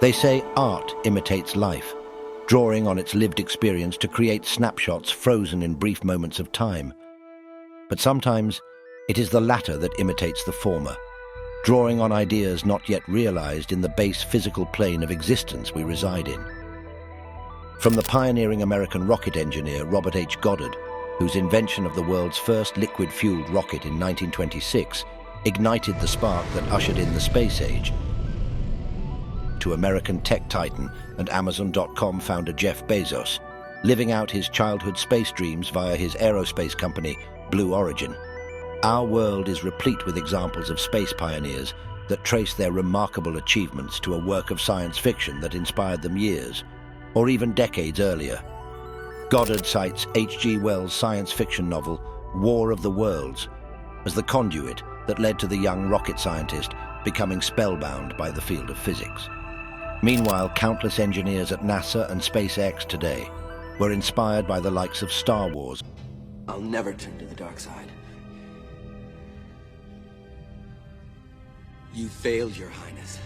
They say art imitates life, drawing on its lived experience to create snapshots frozen in brief moments of time. But sometimes it is the latter that imitates the former, drawing on ideas not yet realized in the base physical plane of existence we reside in. From the pioneering American rocket engineer Robert H. Goddard, whose invention of the world's first liquid-fueled rocket in 1926 ignited the spark that ushered in the space age, to American tech titan and Amazon.com founder Jeff Bezos, living out his childhood space dreams via his aerospace company, Blue Origin. Our world is replete with examples of space pioneers that trace their remarkable achievements to a work of science fiction that inspired them years, or even decades earlier. Goddard cites H.G. Wells' science fiction novel, War of the Worlds, as the conduit that led to the young rocket scientist becoming spellbound by the field of physics. Meanwhile, countless engineers at NASA and SpaceX today were inspired by the likes of Star Wars. I'll never turn to the dark side. You failed, Your Highness.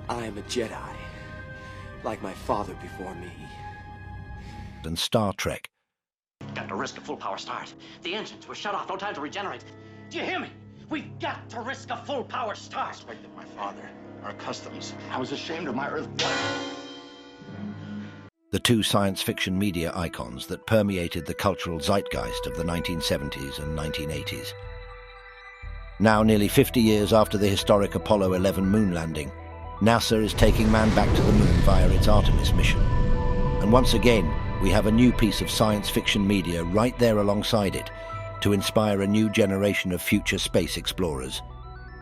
I am a Jedi, like my father before me. And Star Trek. Got to risk a full power start. The engines were shut off, no time to regenerate. Do you hear me? We've got to risk a full power start. I respected my father, our customs. I was ashamed of my Earth planet. The two science fiction media icons that permeated the cultural zeitgeist of the 1970s and 1980s. Now, nearly 50 years after the historic Apollo 11 moon landing, NASA is taking man back to the moon via its Artemis mission. And once again, we have a new piece of science fiction media right there alongside it to inspire a new generation of future space explorers,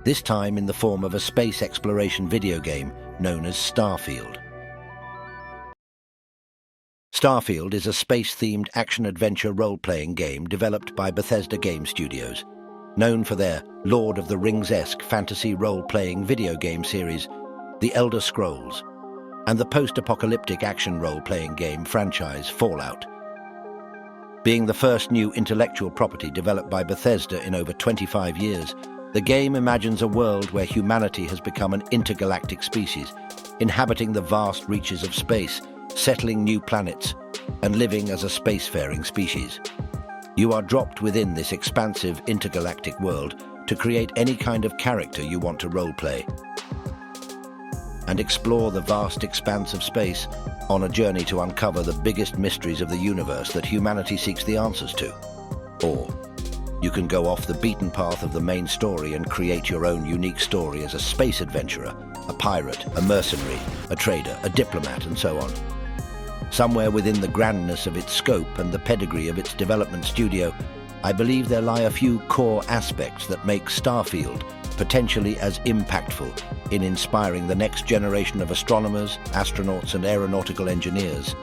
this time in the form of a space exploration video game known as STARFIELD. STARFIELD is a space-themed action-adventure role-playing game developed by Bethesda Game Studios, known for their Lord of the Rings-esque fantasy role-playing video game series, The Elder Scrolls, and the post-apocalyptic action role-playing game franchise Fallout. Being the first new intellectual property developed by Bethesda in over 25 years, the game imagines a world where humanity has become an intergalactic species, inhabiting the vast reaches of space, settling new planets, and living as a spacefaring species. You are dropped within this expansive intergalactic world to create any kind of character you want to roleplay, and explore the vast expanse of space on a journey to uncover the biggest mysteries of the universe that humanity seeks the answers to. Or you can go off the beaten path of the main story and create your own unique story as a space adventurer, a pirate, a mercenary, a trader, a diplomat, and so on. Somewhere within the grandness of its scope and the pedigree of its development studio, I believe there lie a few core aspects that make STARFIELD potentially as impactful in inspiring the next generation of astronomers, astronauts, and aeronautical engineers,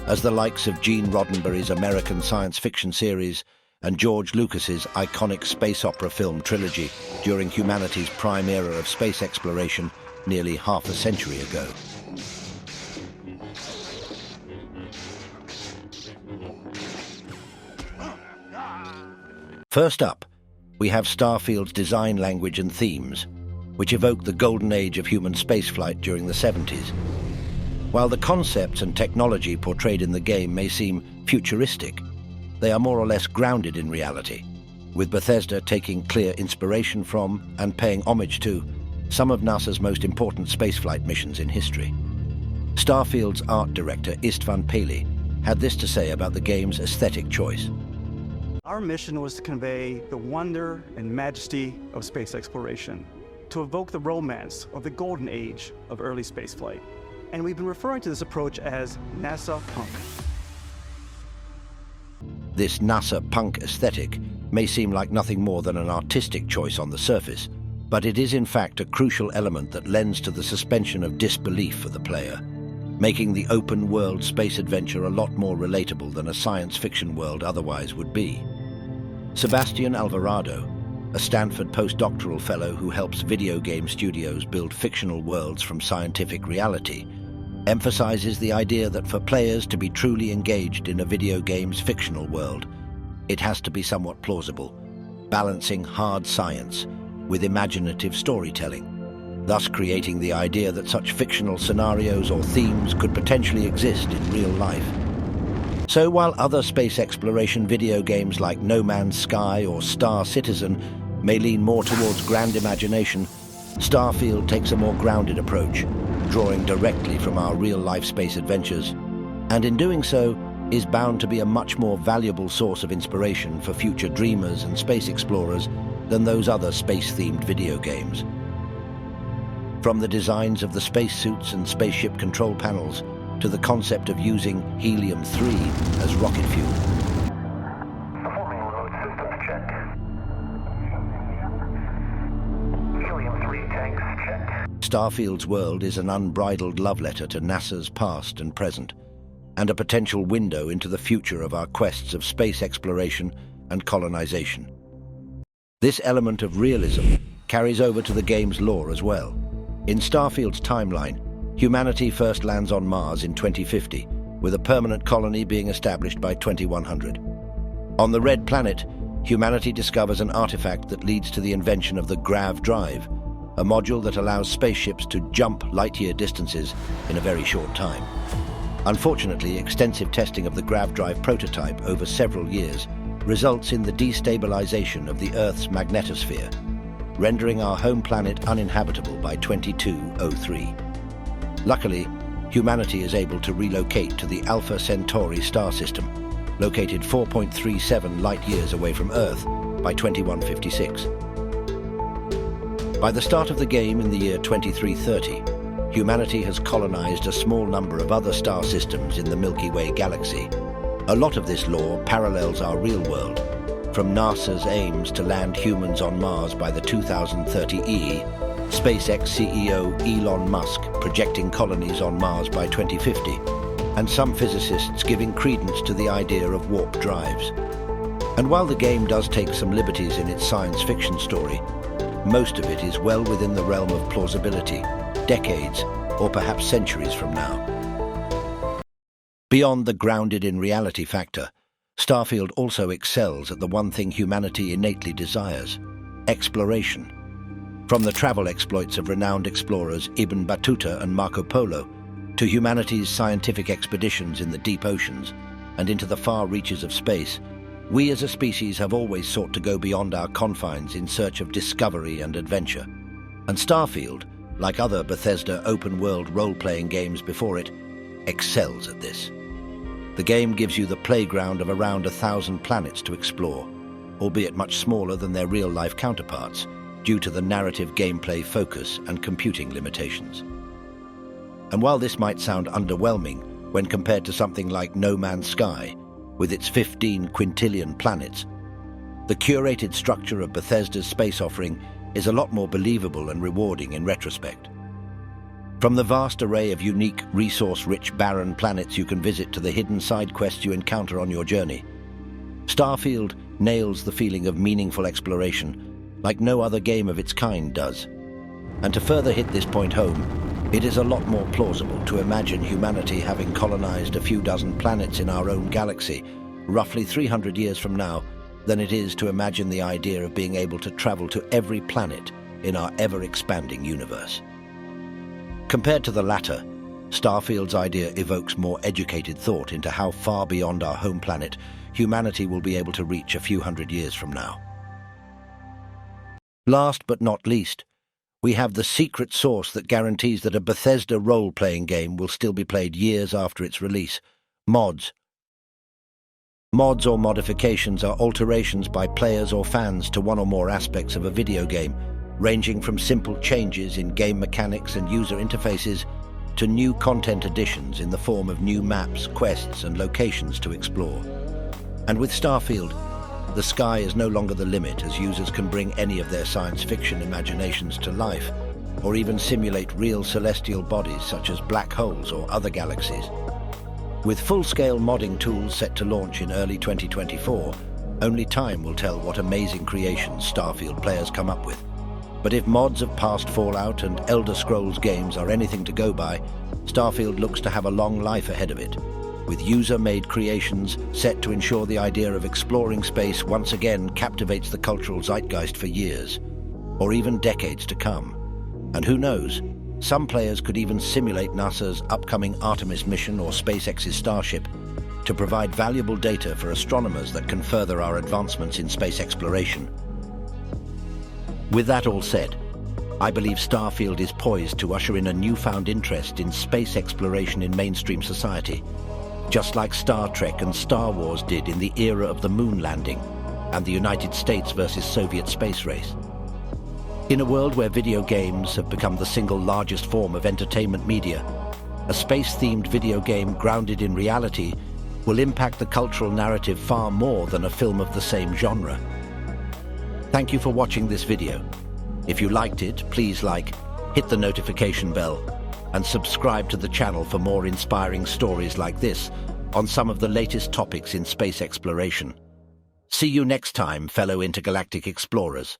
as the likes of Gene Roddenberry's American science fiction series and George Lucas's iconic space opera film trilogy during humanity's prime era of space exploration nearly half a century ago. First up, we have STARFIELD's design language and themes, which evoke the golden age of human spaceflight during the 70s. While the concepts and technology portrayed in the game may seem futuristic, they are more or less grounded in reality, with Bethesda taking clear inspiration from and paying homage to some of NASA's most important spaceflight missions in history. STARFIELD's art director Istvan Peli had this to say about the game's aesthetic choice. Our mission was to convey the wonder and majesty of space exploration, to evoke the romance of the golden age of early spaceflight. And we've been referring to this approach as NASA punk. This NASA punk aesthetic may seem like nothing more than an artistic choice on the surface, but it is in fact a crucial element that lends to the suspension of disbelief for the player, making the open-world space adventure a lot more relatable than a science fiction world otherwise would be. Sebastian Alvarado, a Stanford postdoctoral fellow who helps video game studios build fictional worlds from scientific reality, emphasizes the idea that for players to be truly engaged in a video game's fictional world, it has to be somewhat plausible, balancing hard science with imaginative storytelling. thus creating the idea that such fictional scenarios or themes could potentially exist in real life. So while other space exploration video games like No Man's Sky or Star Citizen may lean more towards grand imagination, Starfield takes a more grounded approach, drawing directly from our real-life space adventures, and in doing so is bound to be a much more valuable source of inspiration for future dreamers and space explorers than those other space-themed video games. From the designs of the spacesuits and spaceship control panels to the concept of using helium-3 as rocket fuel. Performing remote systems check. Helium-3 tanks check. Starfield's world is an unbridled love letter to NASA's past and present, and a potential window into the future of our quests of space exploration and colonization. This element of realism carries over to the game's lore as well. In Starfield's timeline, humanity first lands on Mars in 2050, with a permanent colony being established by 2100. On the Red Planet, humanity discovers an artifact that leads to the invention of the Grav Drive, a module that allows spaceships to jump light-year distances in a very short time. Unfortunately, extensive testing of the Grav Drive prototype over several years results in the destabilization of the Earth's magnetosphere, rendering our home planet uninhabitable by 2203. Luckily, humanity is able to relocate to the Alpha Centauri star system, located 4.37 light-years away from Earth by 2156. By the start of the game in the year 2330, humanity has colonized a small number of other star systems in the Milky Way galaxy. A lot of this lore parallels our real world, from NASA's aims to land humans on Mars by the 2030 SpaceX CEO Elon Musk projecting colonies on Mars by 2050, and some physicists giving credence to the idea of warp drives. And while the game does take some liberties in its science fiction story, most of it is well within the realm of plausibility, decades or perhaps centuries from now. Beyond the grounded in reality factor, Starfield also excels at the one thing humanity innately desires: exploration. From the travel exploits of renowned explorers Ibn Battuta and Marco Polo, to humanity's scientific expeditions in the deep oceans and into the far reaches of space, we as a species have always sought to go beyond our confines in search of discovery and adventure. And Starfield, like other Bethesda open-world role-playing games before it, excels at this. The game gives you the playground of around 1,000 planets to explore, albeit much smaller than their real-life counterparts, due to the narrative gameplay focus and computing limitations. And while this might sound underwhelming when compared to something like No Man's Sky, with its 15 quintillion planets, the curated structure of Bethesda's space offering is a lot more believable and rewarding in retrospect. From the vast array of unique, resource-rich, barren planets you can visit to the hidden side quests you encounter on your journey, Starfield nails the feeling of meaningful exploration like no other game of its kind does. And to further hit this point home, it is a lot more plausible to imagine humanity having colonized a few dozen planets in our own galaxy, roughly 300 years from now, than it is to imagine the idea of being able to travel to every planet in our ever-expanding universe. Compared to the latter, Starfield's idea evokes more educated thought into how far beyond our home planet humanity will be able to reach a few hundred years from now. Last but not least, we have the secret sauce that guarantees that a Bethesda role-playing game will still be played years after its release: mods. Mods or modifications are alterations by players or fans to one or more aspects of a video game, ranging from simple changes in game mechanics and user interfaces to new content additions in the form of new maps, quests, and locations to explore. And with Starfield, the sky is no longer the limit, as users can bring any of their science fiction imaginations to life, or even simulate real celestial bodies such as black holes or other galaxies. With full-scale modding tools set to launch in early 2024, only time will tell what amazing creations Starfield players come up with. But if mods of past Fallout and Elder Scrolls games are anything to go by, Starfield looks to have a long life ahead of it, with user-made creations set to ensure the idea of exploring space once again captivates the cultural zeitgeist for years, or even decades to come. And who knows, some players could even simulate NASA's upcoming Artemis mission or SpaceX's Starship to provide valuable data for astronomers that can further our advancements in space exploration. With that all said, I believe Starfield is poised to usher in a newfound interest in space exploration in mainstream society, just like Star Trek and Star Wars did in the era of the moon landing and the United States versus Soviet space race. In a world where video games have become the single largest form of entertainment media, a space-themed video game grounded in reality will impact the cultural narrative far more than a film of the same genre. Thank you for watching this video. If you liked it, please like, hit the notification bell, and subscribe to the channel for more inspiring stories like this on some of the latest topics in space exploration. See you next time, fellow intergalactic explorers.